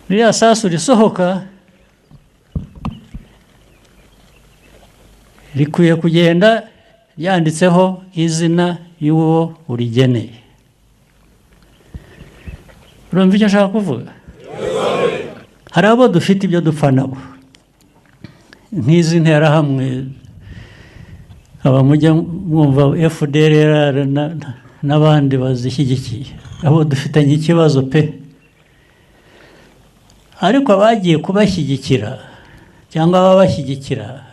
ririya sasu risohoka rikwiye kugenda yanditseho izina y'uwo urigeneye. Urumva icyo nshaka kuvuga? Hari abo dufite ibyo dupfa nabo, nk'izi nterahamwe, aba mujya mwumva FDLR n'abandi bazishyigikiye, abo dufitanye ikibazo pe. Ariko abagiye kubashyigikira cyangwa ababashyigikira,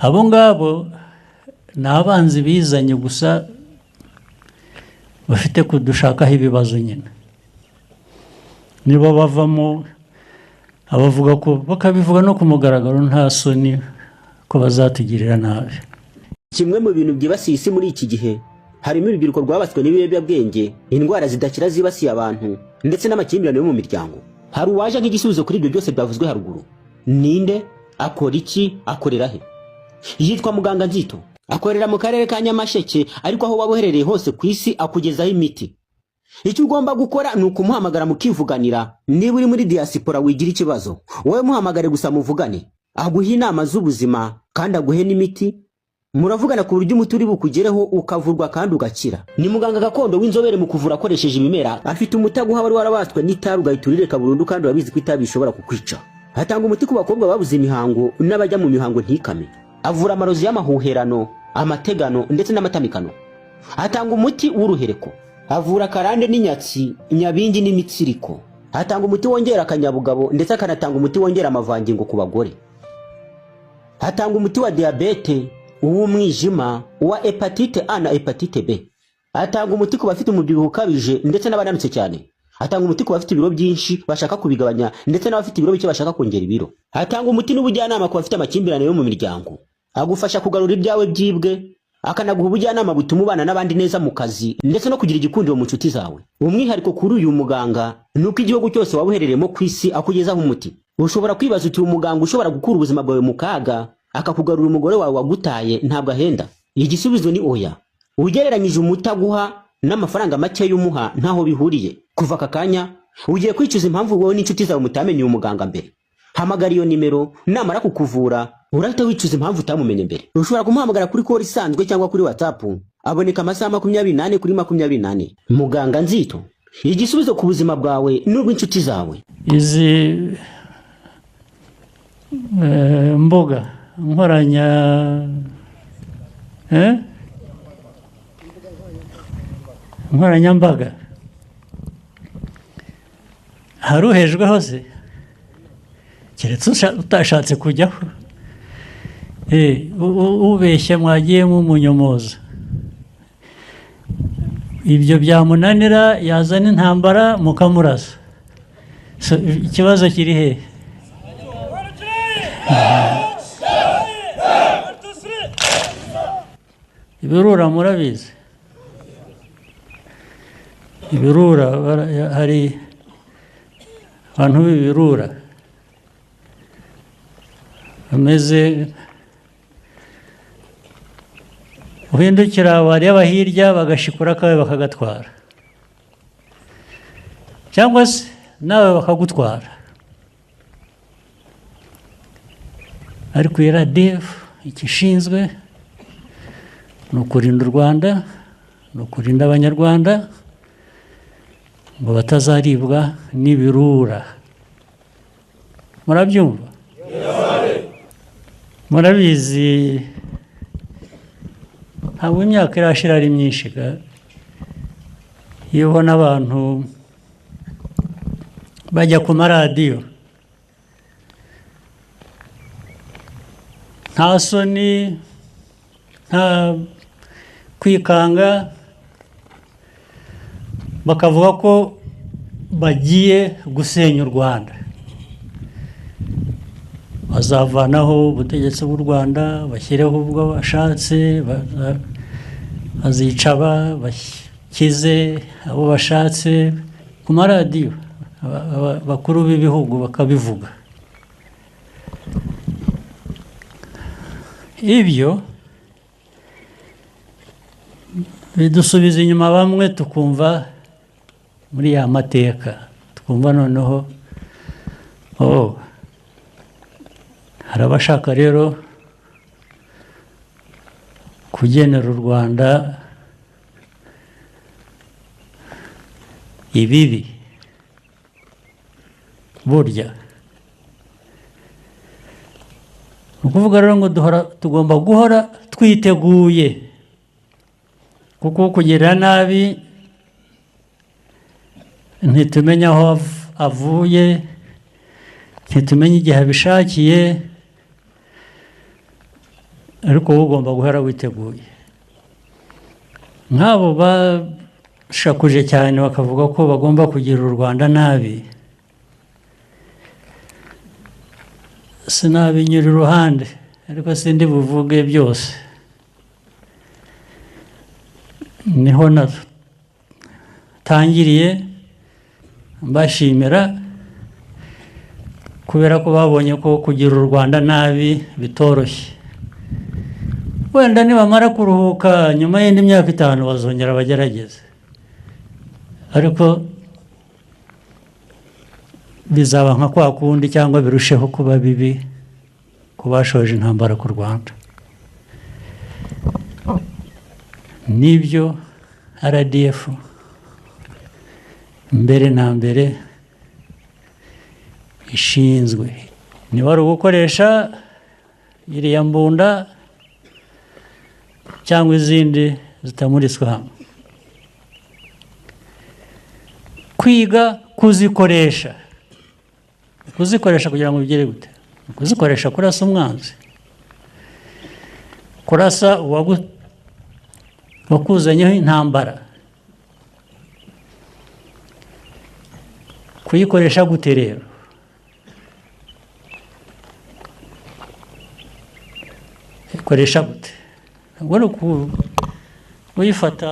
abo ngabo ni abanzi bizanye gusa, bafite kudushakaho ibibazo nyine. Nibo bavamo abavuga ko, bakabivuga no ku mugaragaro nta soni, ko bazatugirira nabi. Kimwe mu bintu byibasiye isi muri iki gihe harimo urubyiruko rwabaswe n'ibiyobyabwenge, indwara zidakira zibasiye abantu, ndetse n'amakimbirane yo mu miryango. Hari uwaje nk'igisubizo kuri ibyo byose byavuzwe haruguru. Ninde? Akora iki? Akorera he? Yitwa Muganga Nzito, akorera mu karere ka Nyamasheke, ariko aho waba uherereye hose ku isi akugezaho imiti. Icyo ugomba gukora ni ukumuhamagara mukivuganira. Niba uri muri diaspora wigira ikibazo, wowe muhamagare gusa muvugane, aguhe inama z'ubuzima kandi aguhe n'imiti. Muravugana ku buryo umuti uri bukugereho ukavurwa kandi ugakira. Ni muganga gakondo w'inzobere mu kuvura akoresheje ibimera. Afite umuti aguha wari warabaswe n'itabi ugahita urireka burundu, kandi urabizi ko itabi bishobora kukwica. Atanga umuti ku bakobwa babuze imihango n'abajya mu mihango ntikame. Avura amarozi y'amahuherano, amategano ndetse n'amatamikano. Atanga umuti w'uruhereko. Avura karande n'inyatsi, nyabingi n'imitsiriko. Atanga umuti wongera akanyabugabo, ndetse akanatanga umuti wongera amavangingo ku bagore. Atanga umuti wa diabete, uw'umwijima, uwa hepatite A na hepatite B. Atanga umuti ku bafite umubyibuho ukabije ndetse n'abananutse cyane. Atanga umuti ku bafite ibiro byinshi bashaka kubigabanya, ndetse n'abafite ibiro bike bashaka kongera ibiro. Atanga umuti n'ubujyanama ku bafite amakimbirane yo mu miryango. Agufasha kugarura ibyawe byibwe, akanaguha ubujyanama butuma ubana n'abandi neza mu kazi, ndetse no kugira igikundiro mu nshuti zawe. Umwihariko kuri uyu muganga nuko igihugu cyose waba uherereyemo ku isi akugezaho umuti. Ushobora kwibaza uti umuganga ushobora gukura ubuzima bwawe mu kaga akakugarura umugore wawe wagutaye ntabwo ahenda? Igisubizo ni oya. Ugereranyije umuti aguha n'amafaranga make y'umuha ntaho bihuriye. Kuva aka kanya ugiye kwicuza impamvu wowe n'inshuti zawe mutamenye uyu muganga mbere. Hamagara iyo nimero, namara kukuvura urahita wicuza impamvu utamumenye mbere. Ushobora kumuhamagara kuri call isanzwe cyangwa kuri WhatsApp. Aboneka amasaha 24 kuri 24. Muganga Nzito, igisubizo ku buzima bwawe n'ubw'inshuti zawe. Izi mboga nkoranya nkoranyambaga haruhejwe hose, keretse utashatse kujyaho. Ubeshya mwagiye mumunyomoza, ibyo byamunanira yazana intambara mukamurasa. Ikibazo kiri he? Ibirura murabizi, ibirura, hari abantu b'ibirura bameze, uhindukira wareba hirya bagashikura kawe bakagatwara, cyangwa se nawe bakagutwara. Ariko RDF ikishinzwe ni ukurinda u Rwanda, ni ukurinda abanyarwanda ngo batazaribwa n'ibirura. Murabyumva? Murabizi, ntabwo imyaka irashira ari myinshi, iyo ubona abantu bajya ku maradiyo nta soni, nta kwikanga, bakavuga ko bagiye gusenya u Rwanda, bazavanaho ubutegetsi bw'u Rwanda, bashyireho ubwo bashatse, bazica bakize abo bashatse. Ku maradiyo bakuru b'ibihugu bakabivuga. Ibyo bidusubiza inyuma bamwe, tukumva muri ya mateka twumva noneho hari abashaka rero kugenera u Rwanda ibibi burya ni ukuvuga rero ngo tugomba guhora twiteguye kuko kugirira nabi ntitumenye aho avuye ntitumenye igihe abishakiye ariko wowe ugomba guhora witeguye nk'abo bashakuje cyane bakavuga ko bagomba kugira u Rwanda nabi sinabinyura iruhande ariko sindi buvuge byose niho natangiriye mbashimira kubera ko babonye ko kugira u Rwanda nabi bitoroshye wenda nibamara kuruhuka nyuma y'indi myaka 5 bazongera bagerageze ariko bizaba nka kwa kundi cyangwa birusheho kuba bibi kubashoje intambara ku Rwanda nibyo RDF mbere na mbere ishinzwe ni wari gukoresha iriya mbunda cyangwa izindi zitamuritswe hamwe kwiga kuzikoresha kugira ngo bigere gute kuzikoresha kurasa umwanzi kurasa wakuzanyeho intambara kuyikoresha gute rero ikoresha gute ntabwo ari uyifata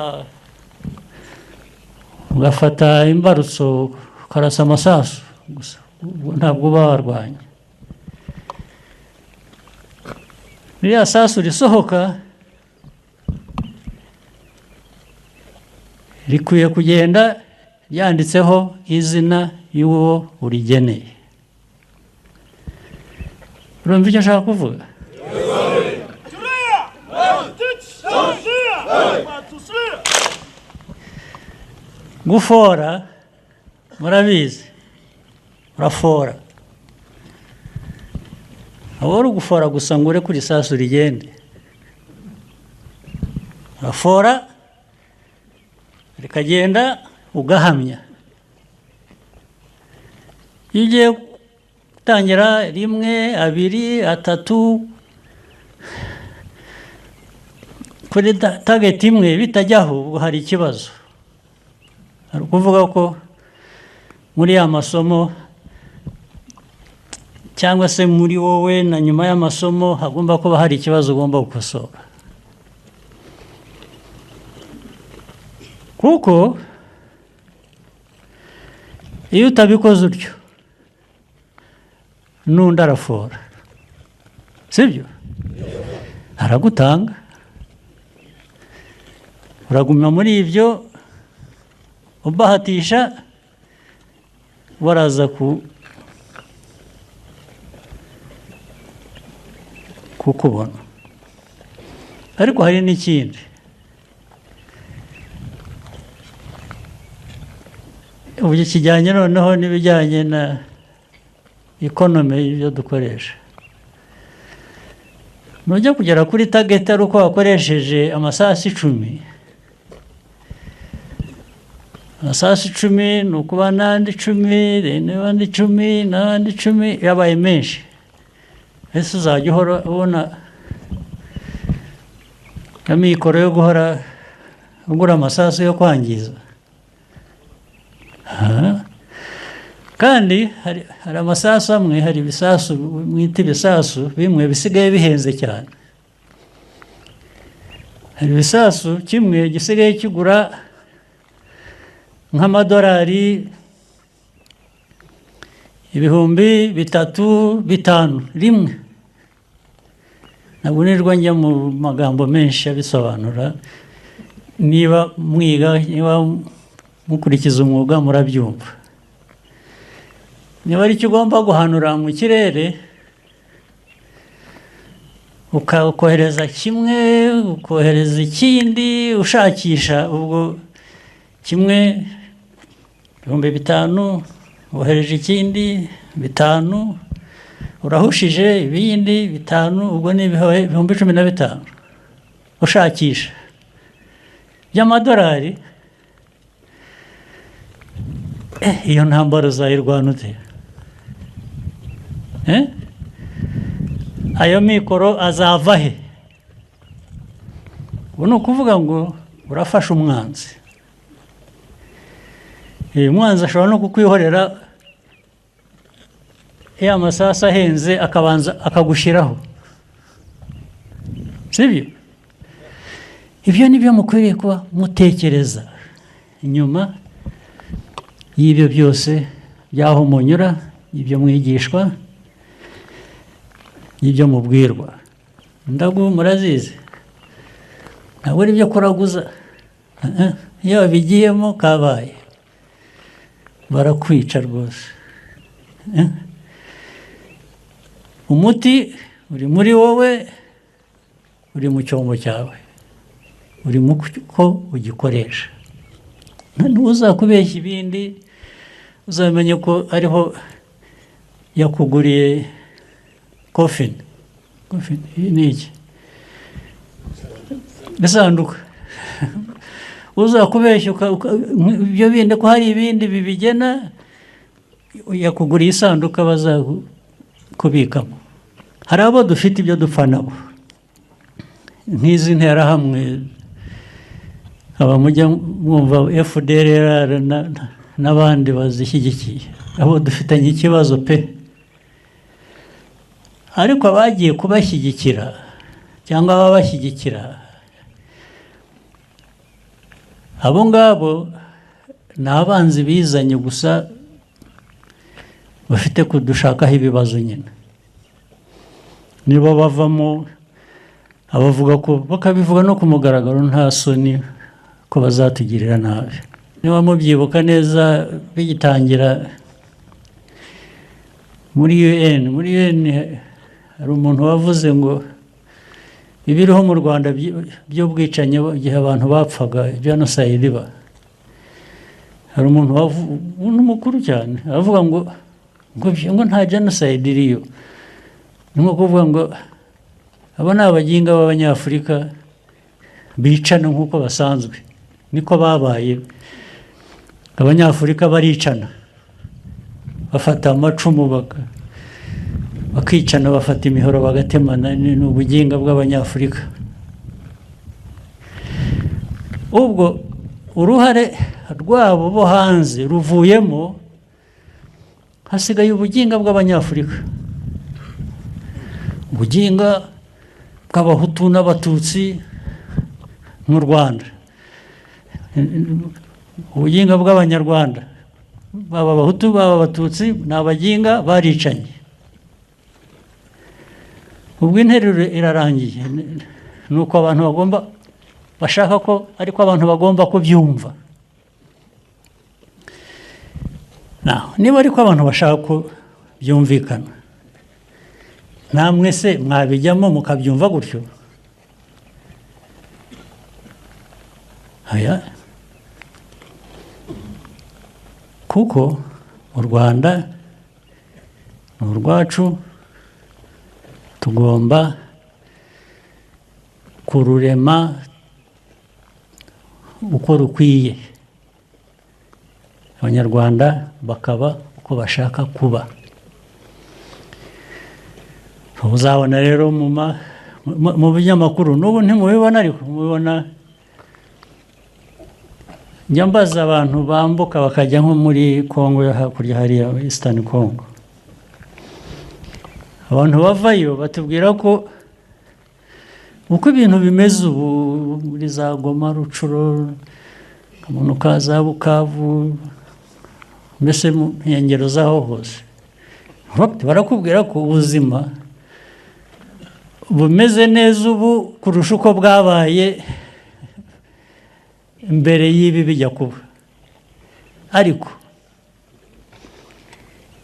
ugafata imbarutso ukarasa amasasu gusa ntabwo uba warwanya ririya sasu risohoka rikwiye kugenda ryanditseho izina y'uwo urigeneye urumva icyo nshaka kuvuga gufora murabizi urafora abo ari ugufora gusa ngo ure kuri isasu rigende urafora rikagenda ugahamya iyo ugiye gutangira 1 2 3 kuri target imwe bitajyaho ubwo hari ikibazo ari ukuvuga ko muri ya masomo cyangwa se muri wowe na nyuma y'amasomo hagomba kuba hari ikibazo ugomba gukosora kuko iyo utabikoze utyo n'undi arafora sibyo aragutanga uraguma muri ibyo ubahatisha baraza kukubona ariko hari n'ikindi ubu kijyanye noneho n'ibijyanye na economy y'ibyo dukoresha nujya kugera kuri target ari uko wakoresheje amasasu 10 amasasu 10 ni ukuba n'andi 10 n'abandi 10 n'abandi 10 yabaye menshi ese uzajya uhora ubona amikoro yo guhora ugura amasasu yo kwangiza kandi hari amasasu amwe hari ibisasu mwita ibisasu bimwe bisigaye bihenze cyane hari ibisasu kimwe gisigaye kigura nk'amadolari 3,000 5,000 rimwe ntabwo nirwa njya mu magambo menshi abisobanura niba mwiga niba mukurikiza umwuga murabyumva. Niba ari icyo ugomba guhanura mu kirere ukohereza kimwe ukohereza ikindi ushakisha, ubwo kimwe 5,000 wohereje ikindi 5,000 urahushije ibindi 5, ubwo ni 15,000 ushakisha by'amadolari. Iyo ntambara uzayirwana ute? Ayo mikoro azava he? Ubu ni ukuvuga ngo urafasha umwanzi. Umwanzi ashobora no kukwihorera ya masasu ahenze akabanza akagushyiraho, sibyo? Ibyo ni byo mukwiriye kuba mutekereza inyuma y'ibyo byose byaho munyura, ibyo mwigishwa, ibyo mubwirwa. Ndagu murazizi, ntabwo ari byo kuraguza. Iyo bigiyemo kabaye barakwica rwose. Umuti uri muri wowe, uri mu cyombo cyawe, uri mu ko ugikoresha. Ntuzakubeshya ibindi, uzamenye ko ariho yakuguriye coffin. Ni iki? Isanduka. Uzakubeshya ibyo bindi ko hari ibindi bibigena, yakuguriye isanduka bazakubikamo. Hari abo dufite ibyo dupfa nabo, nk'izi nterahamwe, aba mujya mwumva FDLR n'abandi bazishyigikiye, abo dufitanye ikibazo pe. Ariko abagiye kubashyigikira cyangwa ababashyigikira, abo ngabo ni abanzi bizanye gusa, bafite kudushakaho ibibazo nyine. Nibo bavamo abavuga ko, bakabivuga no ku mugaragaro nta soni, ko bazatugirira nabi. Niba mubyibuka neza bigitangira muri UN hari umuntu wavuze ngo ibiriho mu Rwanda by'ubwicanyi igihe abantu bapfaga, genocide iba. Hari umuntu mukuru cyane avuga ngo nta genocide iriyo. Ni nko kuvuga ngo abo ni abaginga b'Abanyafurika bicana nk'uko basanzwe, niko babaye. Abanyafurika baricana, bafata amacumu bakicana, bafata imihoro bagatemana. Ni ubuginga bw'Abanyafurika. Ubwo uruhare rwabo bo hanze ruvuyemo, hasigaye ubuginga bw'Abanyafurika, ubuginga bw'Abahutu n'Abatutsi mu Rwanda, ubuginga bw'Abanyarwanda, baba Abahutu baba Abatutsi, ni abaginga baricanye. Ubwo interuro irarangiye. Ni uko abantu bashaka ko ariko abantu bagomba kubyumva. Niba ariko abantu bashaka ko byumvikana, namwe se mwabijyamo mukabyumva gutyo? Kuko u Rwanda ni urwacu, tugomba kururema uko rukwiye, Abanyarwanda bakaba uko bashaka kuba. Uzabona rero mu binyamakuru, n'ubu ntimubibona, ariko mubibona. Njya mbaza abantu bambuka bakajya nko muri Kongo yo hakurya, hariya Eastern Congo. Abantu bavayo batubwira ko uko ibintu bimeze ubu muri za Goma, Rucuro, Kamunuka, za Bukavu, mbese mu nkengero zaho hose, barakubwira ko ubuzima bumeze neza ubu kurusha uko bwabaye mbere y'ibi bijya kuba. ariko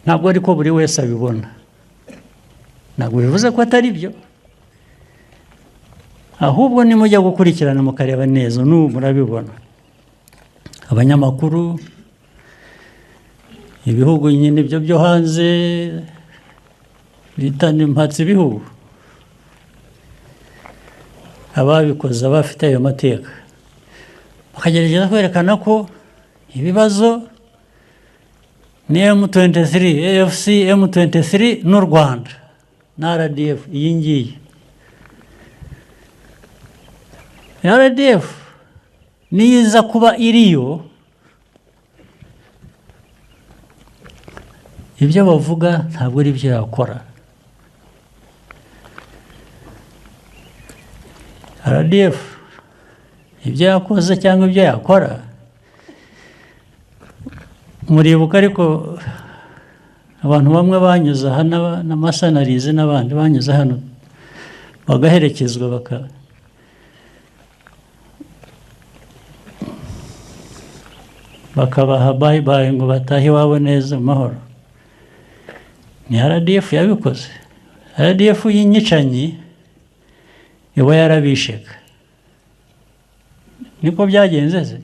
ntabwo ariko buri wese abibona, ntabwo bivuze ko atari byo, ahubwo nimujya gukurikirana mukareba neza n'ubu murabibona. Abanyamakuru, ibihugu nyine ibyo byo hanze bita impatse ibihugu, ababikoze abafite ayo mateka bakagerageza kwerekana ko ibibazo ni M23, AFC, M23 n'u Rwanda na RDF. Iyi ngiyi RDF niza kuba iriyo, ibyo bavuga ntabwo ari byo yakora. RDF ibyo yakoze cyangwa ibyo yakora muribuka, ariko abantu bamwe banyuze hano n'amasanarize n'abandi banyuze hano bagaherekezwa bakabaha bye bye ngo batahe iwabo neza mu mahoro. Ni RDF yabikoze. RDF y'inyicanyi iba yarabisheka, niko byagenze se.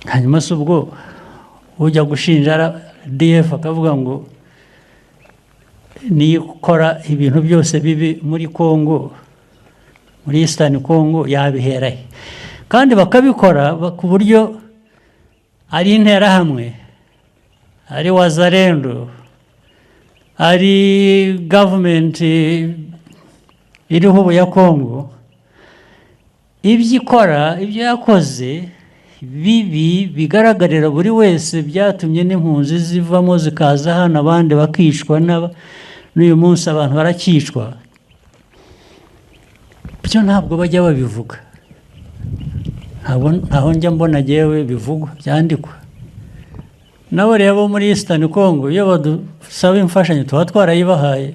Hanyuma se ubwo ujya gushinja RDF akavuga ngo niyo ikora ibintu byose bibi muri Congo, muri Eastern Congo, yabiherahe? Kandi bakabikora ku buryo ari interahamwe, ari wazalendo, ari government iriho ubu ya Congo, ibyo ikora, ibyo yakoze bibi bigaragarira buri wese, byatumye n'impunzi zivamo zikaza hano, abandi bakicwa, n'uyu munsi abantu barakicwa. Byo ntabwo bajya babivuga, ntaho njya mbona yewe bivugwa byandikwa. Nabo rero muri Eastern Congo iyo badusaba imfashanyo tuba twarayibahaye,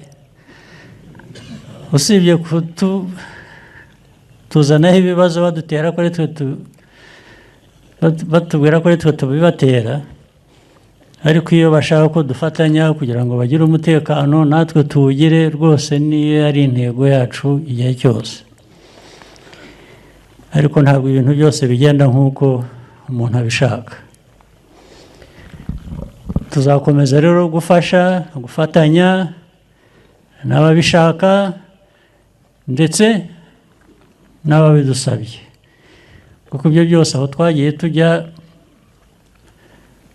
usibye tuzanaho ibibazo badutera kuri twe, batubwira ko twe tubibatera, ariko iyo bashaka ko dufatanya kugira ngo bagire umutekano natwe tuwugire rwose, niyo ari intego yacu igihe cyose. Ariko ntabwo ibintu byose bigenda nk'uko umuntu abishaka. Tuzakomeza rero gufasha, gufatanya n'ababishaka ndetse n'ababidusabye, kuko ibyo byose aho twagiye tujya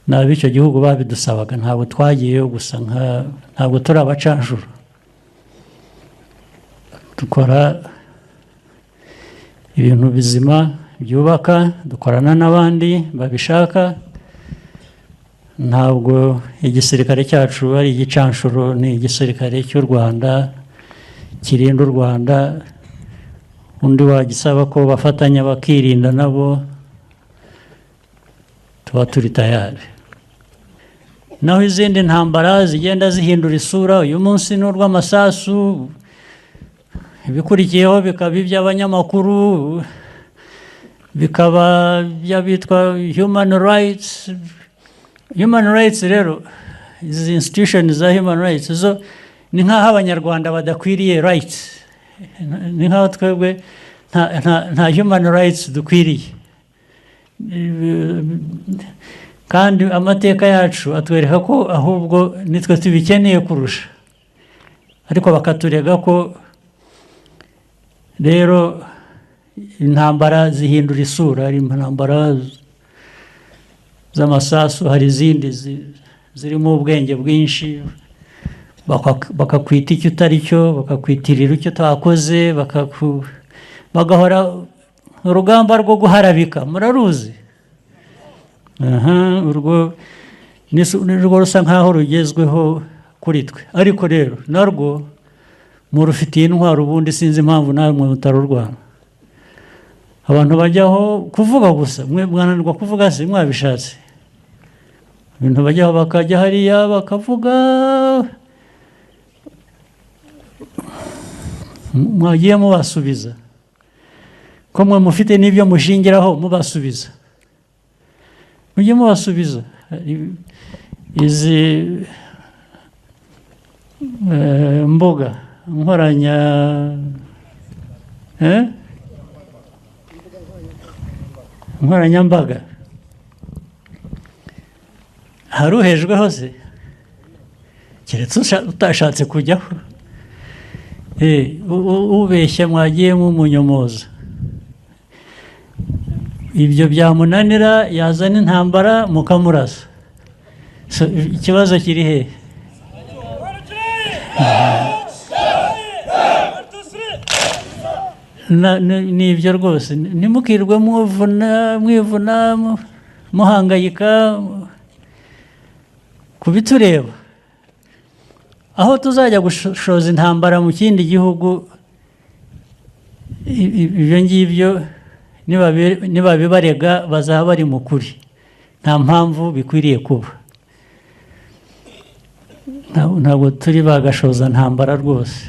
n'ab'icyo gihugu babidusabaga, ntabwo twagiyeyo gusa, ntabwo turi abacanshuro. Dukora ibintu bizima byubaka, dukorana n'abandi babishaka. Ntabwo igisirikare cyacu ari igicanshuro, ni igisirikare cy'u Rwanda kirinda u Rwanda. Undi wagisaba ko bafatanya bakirinda nabo tuba turi tayari. Naho izindi ntambara zigenda zihindura isura, uyu munsi ni urw'amasasu, ibikurikiyeho bikaba iby'abanyamakuru, bikaba by'abitwa human rights. Human rights rero, izi institutions za human rights zo ni nk'aho abanyarwanda badakwiriye rights, ni nk'aho twebwe nta human rights dukwiriye. Kandi amateka yacu atwereka ko ahubwo nitwe tubikeneye kurusha, ariko bakaturega ko rero intambara zihindura isura. Hari intambara z'amasasu, hari izindi zirimo ubwenge bwinshi, bakakwita icyo utari cyo, bakakwitirira icyo utakoze, bagahora urugamba rwo guharabika, muraruzi. Urwo nirwo rusa nkaho rugezweho kuri twe, ariko rero narwo murufitiye intwaro, ubundi sinzi impamvu namwe mutarurwana. Abantu bajyaho kuvuga gusa, mwe mwananirwa kuvuga se mwabishatse. Ibintu bajyaho bakajya hariya bakavuga, mwagiye mubasubiza ko mwe mufite n'ibyo mushingiraho mubasubiza. mujye mubasubiza izi mbuga nkoranya nkoranyambaga hari uhejweho se keretse utashatse kujyaho ubeshya mwagiye mumunyomoza ibyo byamunanira yazana intambara mukamurasa ikibazo kiri he ni ibyo rwose ntimukirwe mwivuna muhangayika ku bitureba aho tuzajya gushoza intambara mu kindi gihugu ibyo ngibyo nibabibarega bazaba bari mu kuri nta mpamvu bikwiriye kuba ntabwo turi bagashoza ntambara rwose